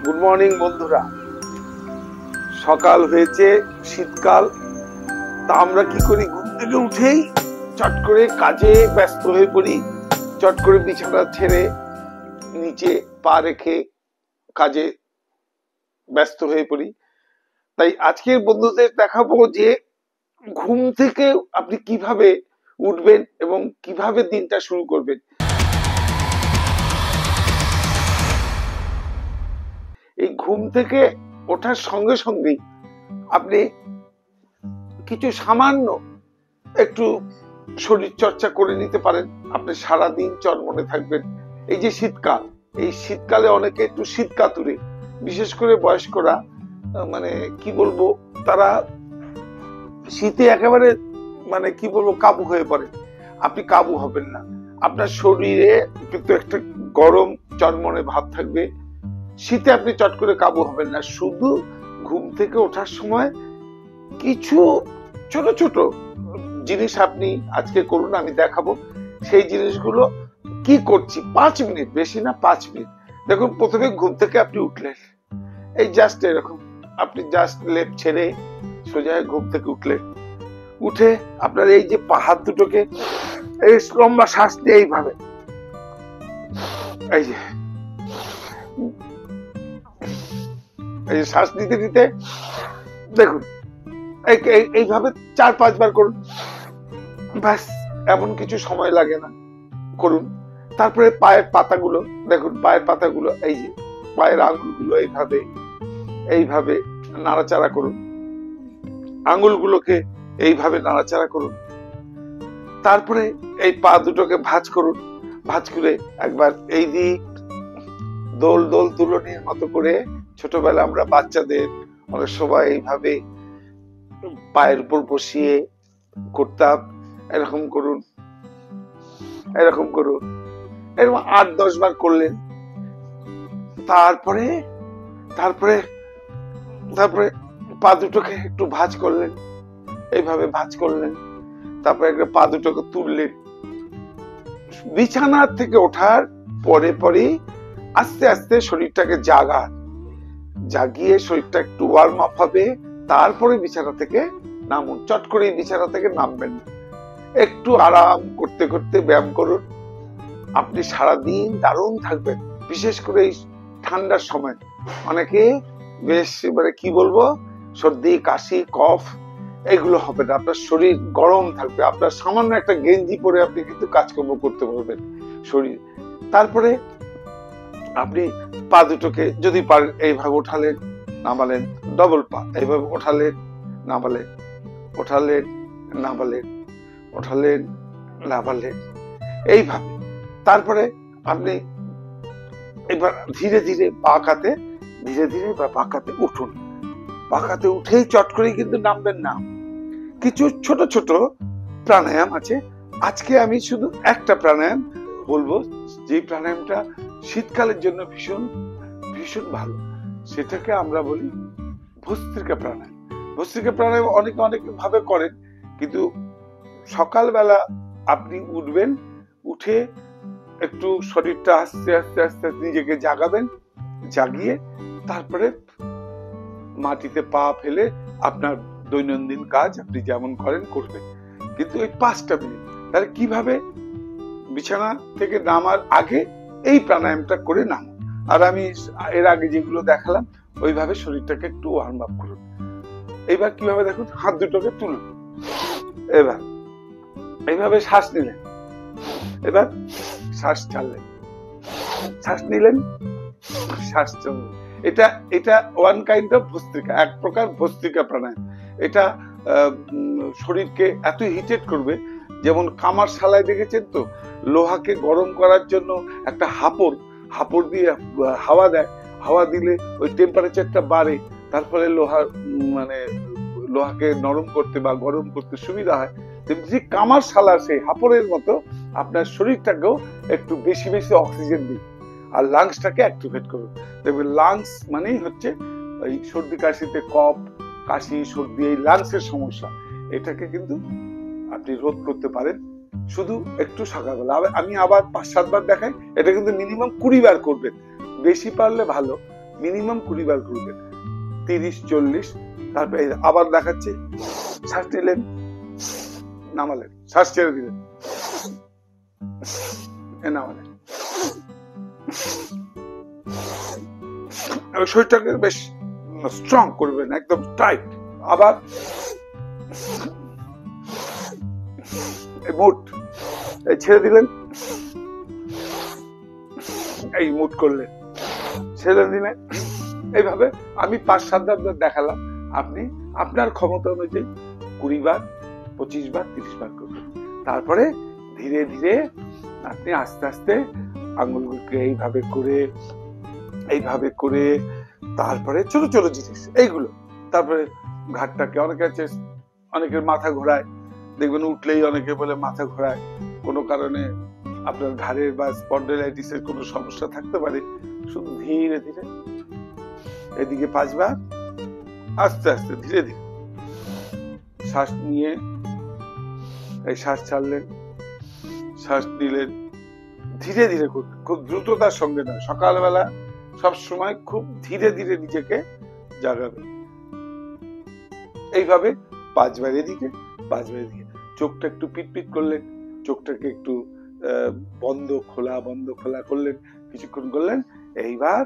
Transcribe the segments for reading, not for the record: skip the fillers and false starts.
Good morning বন্ধুরা। সকাল হয়েছে, শীতকাল। তা আমরা কি করি? ঘুম থেকে উঠেই চট করে কাজে ব্যস্ত হয়ে পড়ি, চট করে বিছানা ছেড়ে নিচে পা রেখে কাজে ব্যস্ত হয়ে পড়ি। তাই আজকের বন্ধুদের দেখাবো যে ঘুম থেকে আপনি কিভাবে উঠবেন এবং কিভাবে দিনটা শুরু করবেন। এই ঘুম থেকে ওঠার সঙ্গে সঙ্গেই আপনি কিছু সামান্য একটু শরীর চর্চা করে নিতে পারেন। আপনি সারাদিন চনমনে থাকবেন। এই যে শীতকাল, এই শীতকালে অনেকে একটু শীত কাতুরে, বিশেষ করে বয়স্করা, মানে কি বলবো, তারা শীতে একেবারে মানে কি বলবো কাবু হয়ে পড়ে। আপনি কাবু হবেন না। আপনার শরীরে কিন্তু একটা গরম চনমনে ভাব থাকবে। শীতে আপনি চট করে কাবু হবেন না। শুধু ঘুম থেকে ওঠার সময় কিছু ছোট ছোট জিনিস আপনি আজকে করুন, আমি দেখাবো। সেই জিনিসগুলো কি করছি, 5 মিনিট, বেশি না, 5 মিনিট। দেখুন, প্রথমে ঘুম থেকে আপনি উঠলেন, এই জাস্ট এরকম আপনি জাস্ট লেপ ছেড়ে সোজা ঘুম থেকে উঠলেন। উঠে আপনার এই যে হাত দুটোকে এই লম্বা শ্বাস দিয়ে এইভাবে, এই যে শ্বাস নিতে নিতে দেখুন এইভাবে 4-5 বার করুন। ব্যাস, এমন কিছু সময় লাগে না, করুন। তারপরে পায়ের পাতাগুলো দেখুন, পায়ের পাতাগুলো, এই যে পায়ের আঙুলগুলো এইভাবে এইভাবে নাড়াচাড়া করুন। আঙুলগুলোকে এইভাবে নাড়াচাড়া করুন। তারপরে এই পা দুটোকে ভাঁজ করুন। ভাঁজ করে একবার এই দিক দোল দোল দুলনির মতো করে, ছোটবেলা আমরা বাচ্চাদের অনেক সময় এইভাবে পায়ের উপর বসিয়ে করতাম। এরকম করুন, এরকম করুন, এরকম 8-10 বার করলেন। তারপরে তারপরে তারপরে পা দুটোকে একটু ভাঁজ করলেন, এইভাবে ভাঁজ করলেন। তারপরে একটা পা দুটোকে তুললেন। বিছানা থেকে ওঠার পরে পরে আস্তে আস্তে শরীরটাকে জাগিয়ে শরীরটা একটু ওয়ার্ম আপ হবে। তারপরে বিছানা থেকে নামুন। চট করে বিছানা থেকে নামবেন, একটু আরাম করতে করতে ব্যায়াম করুন। আপনি সারাদিন দারুণ থাকবেন। বিশেষ করে এই ঠান্ডার সময় অনেকে বেশ মানে কি বলবো, সর্দি কাশি কফ এগুলো হবে না। আপনার শরীর গরম থাকবে। আপনার সামান্য একটা গেঞ্জি পরে আপনি কিন্তু কাজকর্ম করতে পারবেন শরীর। তারপরে আপনি পা দুটোকে যদি পারেন এইভাবে ওঠালেন নামালেন, ডবল পা এইভাবে ওঠালেন নামালেন, ওঠালেন নামালেন, ওঠালেন নামালেন, এইভাবে। তারপরে আপনি এবার ধীরে ধীরে পাকাতে, ধীরে ধীরে পাকাতে উঠুন। পাকাতে উঠেই চট করে কিন্তু নামবেন না। কিছু ছোট ছোট প্রাণায়াম আছে। আজকে আমি শুধু একটা প্রাণায়াম বলবো, যে প্রাণায়ামটা শীতকালের জন্য ভীষণ ভীষণ ভালো। সেটাকে আমরা বলি ভস্ত্রিকা প্রাণায়াম। ভস্ত্রিকা প্রাণায়াম অনেকে অনেক ভাবে করেন, কিন্তু সকালবেলা আপনি উঠবেন, উঠে একটু শরীরটা আস্তে আস্তে আস্তে নিজেকে জাগাবেন, জাগিয়ে তারপরে মাটিতে পা ফেলে আপনার দৈনন্দিন কাজ আপনি যেমন করেন করবেন। কিন্তু এই 5টা মিনিট। তাহলে কিভাবে? বিছানা থেকে নামার আগে এই প্রাণায়ামটা করে নামুন। আর আমি এর আগে যেগুলো দেখালাম ওইভাবে শরীরটাকে একটু ওয়ার্ম আপ করুন। এইবার কিভাবে দেখুন, হাত দুটোকে তুলুন, এবার এইভাবে শ্বাস নিলেন, এবার শ্বাস ছাড়লেন, শ্বাস নিলেন, শ্বাস ছাড়লেন। এটা এটা ওয়ান কাইন্ড অফ ভস্ত্রিকা, এক প্রকার ভস্ত্রিকা প্রাণায়াম। এটা শরীরকে এত হিটেড করবে, যেমন কামার শালায় দেখেছেন তো, লোহাকে গরম করার জন্য একটা হাপড় দিয়ে হাওয়া দেয়। হাওয়া দিলে ওই টেম্পারেচারটা বাড়ে, তারপরে লোহাকে নরম করতে বা গরম করতে সুবিধা হয়। তেমনি কামার শালা সেই হাপড়ের মতো আপনার শরীরটাকেও একটু বেশি বেশি অক্সিজেন দিন আর লাংসটাকে অ্যাক্টিভেট করুন। দেখবেন লাংস মানেই হচ্ছে এই সর্দি কাশিতে, কফ কাশি সর্দি, এই লাংসের সমস্যা, এটাকে কিন্তু আপনি রোধ করতে পারেন শুধু একটু সকালবেলা। আমি আবার 5-7 বার দেখাই। এটা কিন্তু মিনিমাম 20 বার করবেন, বেশি পারলে ভালো। মিনিমাম 20 বার করবেন, 30-40। তারপরে আবার দেখাচ্ছি, শ্বাস নিলেন, নামালেন, শ্বাস ছেড়ে দিলেন, নামালেন। শরীরটাকে বেশ স্ট্রং করবেন, একদম টাইট। আবার মুড ছেড়ে দিলেন, এই মুড করলেন, ছেড়ে দিলেন। এইভাবে আমি 5-7 বার দেখালাম, আপনি আপনার ক্ষমতা অনুযায়ী 20 বার, 25 বার, 30 বার করবেন। তারপরে ধীরে ধীরে আপনি আস্তে আস্তে আঙুলগুলোকে এইভাবে করে তারপরে ছোট ছোট জিনিস এইগুলো, তারপরে ঘাটটাকে, অনেকের মাথা ঘোরায়, দেখবেন উঠলেই অনেকে বলে মাথা ঘোরায়, কোনো কারণে আপনার ঘাড়ের বা স্পন্ডাইলাইটিসের কোনো সমস্যা থাকতে পারে। শুধু ধীরে ধীরে এদিকে 5 বার, আস্তে আস্তে ধীরে ধীরে শ্বাস নিয়ে এই শ্বাস ছাড়লেন, শ্বাস নিলেন, ধীরে ধীরে করবেন, খুব দ্রুততার সঙ্গে নয়। সকালবেলা সব সময় খুব ধীরে ধীরে নিজেকে জাগাবেন। এইভাবে 5 বার এদিকে, 5 বার এদিকে। চোখটা একটু পিটপিট করলেন, চোখটাকে একটু বন্ধ খোলা করলেন, কিছুক্ষণ করলেন। এইবার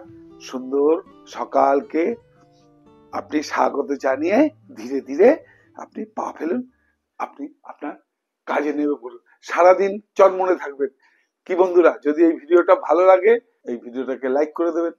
সুন্দর সকালকে আপনি স্বাগত জানিয়ে ধীরে ধীরে আপনি পা ফেলুন, আপনি আপনার কাজে নেমে পড়ুন। সারাদিন চনমনে থাকবেন। কি বন্ধুরা, যদি এই ভিডিওটা ভালো লাগে, এই ভিডিওটাকে লাইক করে দেবেন।